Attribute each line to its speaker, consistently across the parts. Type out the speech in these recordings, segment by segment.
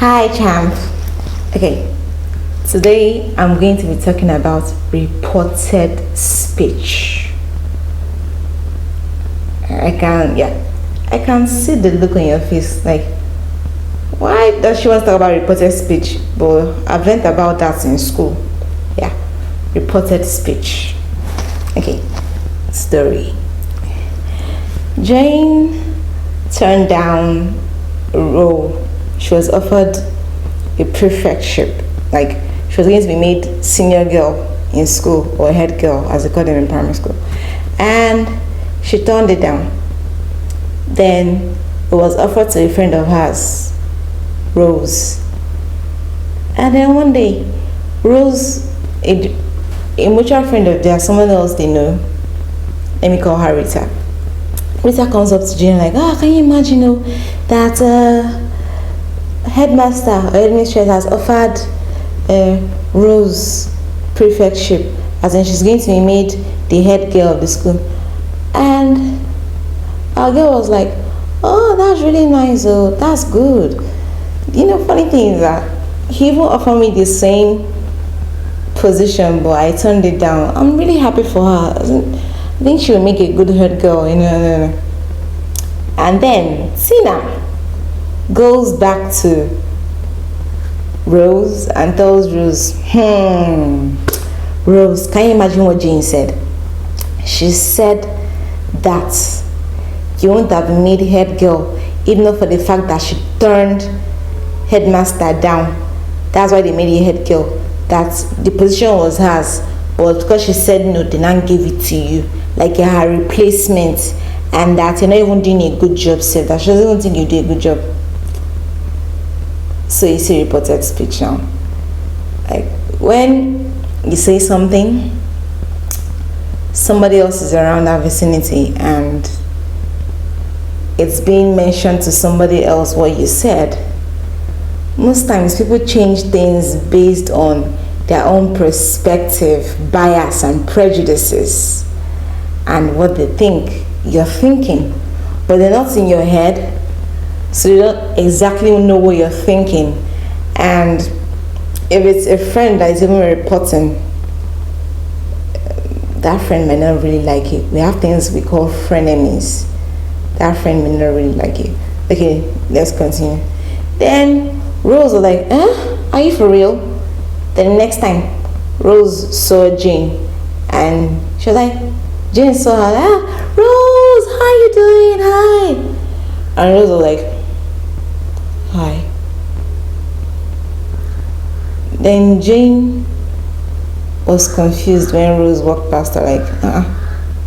Speaker 1: Hi, champ. Okay, today I'm going to be talking about reported speech. I can see the look on your face. Like, why does she want to talk about reported speech? But I've learned about that in school. Yeah, reported speech. Okay, story. Jane turned down a role. She was offered a prefectship. Like, she was going to be made senior girl in school, or head girl as they call them in primary school. And she turned it down. Then it was offered to a friend of hers, Rose. And then one day, Rose, a mutual friend of theirs, someone else they know, let me call her Rita. Rita comes up to Jane like, can you imagine that headmaster or administrator has offered Rose prefectship, as in she's going to be made the head girl of the school. And our girl was like, oh, that's really nice, that's good. Funny thing is that he even offered me the same position, but I turned it down. I'm really happy for her. I think she will make a good head girl, And then Tina goes back to Rose and tells Rose, Rose, can you imagine what Jane said? She said that you won't have been made head girl, even though for the fact that she turned headmaster down. That's why they made you head girl. That the position was hers, but because she said no, they didn't give it to you, like her replacement, and that you're not even doing a good job, said that she doesn't even think you do a good job. So you see reported speech now. Like, when you say something, somebody else is around that vicinity and it's being mentioned to somebody else what you said. Most times people change things based on their own perspective, bias and prejudices and what they think you're thinking, but they're not in your head, so you don't exactly know what you're thinking. And if it's a friend that is even reporting, that friend may not really like it. We have things we call frenemies. That friend may not really like it. Okay, let's continue. Then Rose was like, are you for real? Then next time Rose saw Jane and she was like, Jane saw her, Rose, how you doing? Hi. And Rose was like, hi. Then Jane was confused when Rose walked past her like,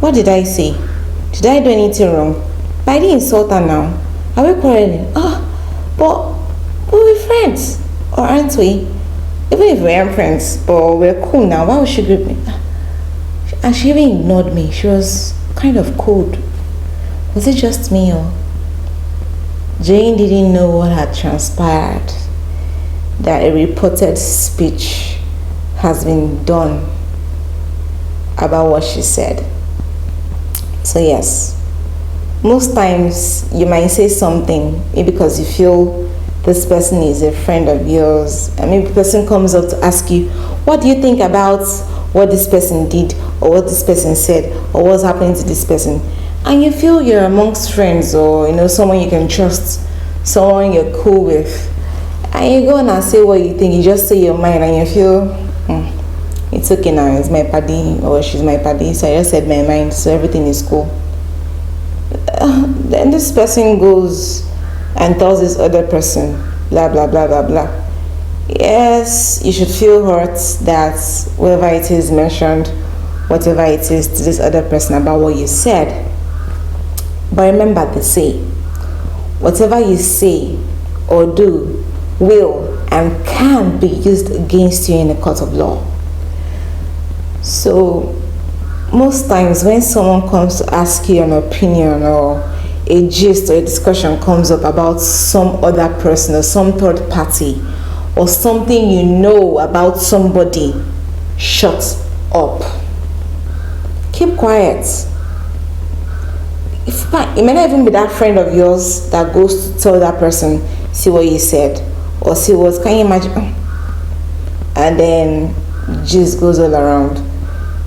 Speaker 1: what did I say? Did I do anything wrong? But I didn't insult her now. Are we quarreling? But we're friends, or aren't we? Even if we aren't friends, but we're cool now, why would she grip me? And she even ignored me. She was kind of cold. Was it just me, or? Jane didn't know what had transpired, that a reported speech has been done about what she said. So yes, most times you might say something maybe because you feel this person is a friend of yours, and maybe the person comes up to ask you, what do you think about what this person did, or what this person said, or what's happening to this person? And you feel you're amongst friends, or someone you can trust, someone you're cool with, and you go on and say what you think. You just say your mind and you feel it's okay now, it's my paddy, or she's my paddy, so I just said my mind, so everything is cool. Then this person goes and tells this other person blah blah blah blah blah. Yes, you should feel hurt that whatever it is mentioned, whatever it is to this other person about what you said. But remember, they say whatever you say or do will and can be used against you in the court of law. So most times when someone comes to ask you an opinion, or a gist or a discussion comes up about some other person or some third party, or something you know about somebody, shut up. Keep quiet. It may not even be that friend of yours that goes to tell that person, see what you said, or see words. Can you imagine? And then just goes all around.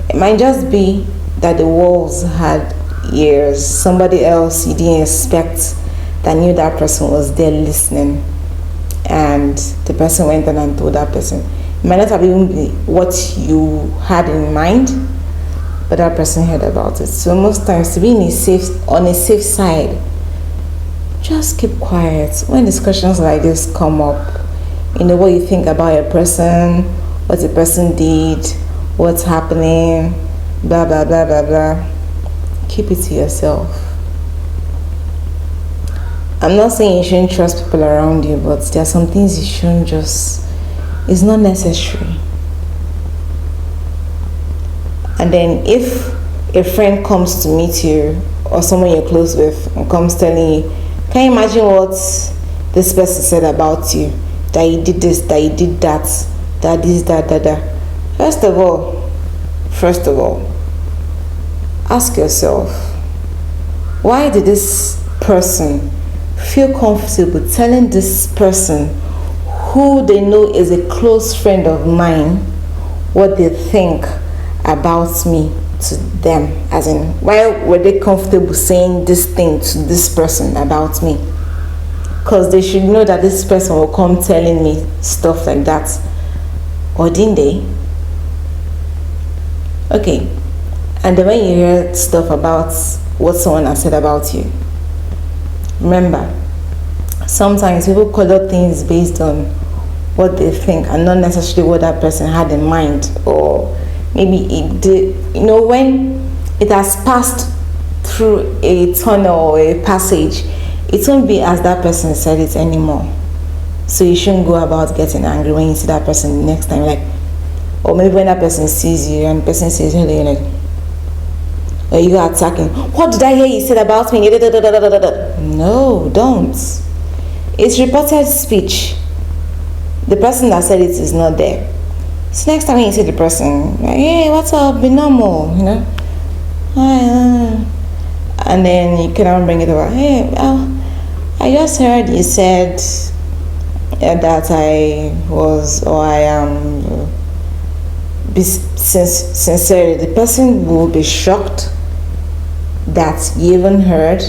Speaker 1: It might just be that the walls had ears. Somebody else you didn't expect that knew that person was there listening, and the person went on and told that person. It might not have even been what you had in mind, but that person heard about it. So most times, to be on a safe side, just keep quiet when discussions like this come up. You know what you think about a person, what the person did, what's happening, blah blah blah blah blah. Keep it to yourself. I'm not saying you shouldn't trust people around you, but there are some things you shouldn't just, it's not necessary. And then if a friend comes to meet you or someone you're close with and comes telling you, can you imagine what this person said about you? That you did this, that you did that, that this, that. First of all, ask yourself, why did this person feel comfortable telling this person who they know is a close friend of mine what they think about me to them? As in, why were they comfortable saying this thing to this person about me? Because they should know that this person will come telling me stuff like that. Or didn't they? Okay. And then when you hear stuff about what someone has said about you, remember, sometimes people color things based on what they think and not necessarily what that person had in mind. Or maybe it did, when it has passed through a tunnel or a passage, it won't be as that person said it anymore. So you shouldn't go about getting angry when you see that person the next time, like, or maybe when that person sees you and the person says hello, you're like, or you go attacking. What did I hear you said about me? No, don't. It's reported speech. The person that said it is not there. So next time when you see the person, like, hey, what's up? Be normal, and then you can bring it over. Hey, I just heard you said that I was, or I am, sincerely, the person will be shocked that you even heard.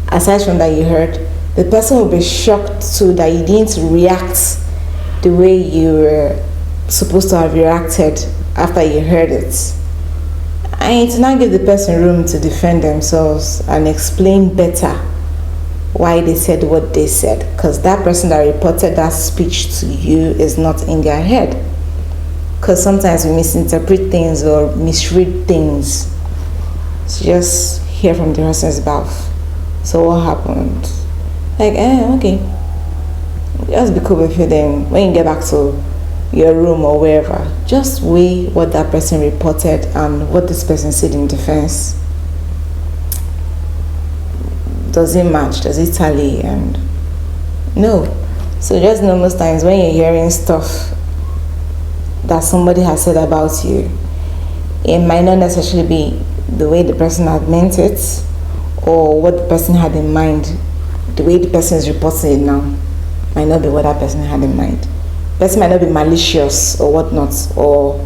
Speaker 1: Aside from that you heard, the person will be shocked too that you didn't react the way you were supposed to have reacted after you heard it. And to not give the person room to defend themselves and explain better why they said what they said, because that person that reported that speech to you is not in their head. Because sometimes we misinterpret things or misread things. So just hear from the person's mouth. So what happened? Like, okay. Just be cool with you. Then when you get back to your room or wherever, just weigh what that person reported and what this person said in defense. Does it match? Does it tally? And no. So just know most times when you're hearing stuff that somebody has said about you, it might not necessarily be the way the person had meant it or what the person had in mind. The way the person is reporting it now might not be what that person had in mind. The person might not be malicious or whatnot, or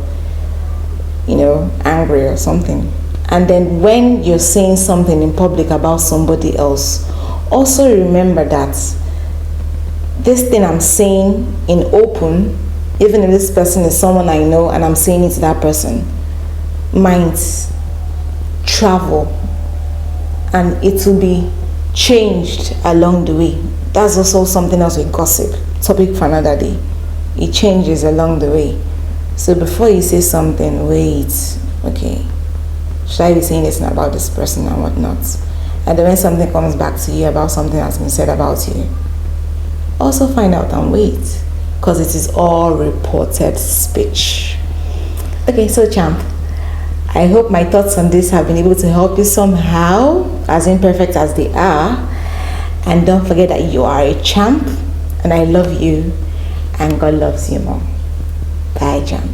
Speaker 1: angry or something. And then when you're saying something in public about somebody else, also remember that this thing I'm saying in open, even if this person is someone I know and I'm saying it to that person, might travel and it will be changed along the way. That's also something else with gossip, topic for another day. It changes along the way. So before you say something, wait, okay, should I be saying this about this person and whatnot? And then when something comes back to you about something that's been said about you, also find out and wait, because it is all reported speech. Okay, so champ, I hope my thoughts on this have been able to help you somehow, as imperfect as they are. And don't forget that you are a champ, and I love you, and God loves you more. Bye, champ.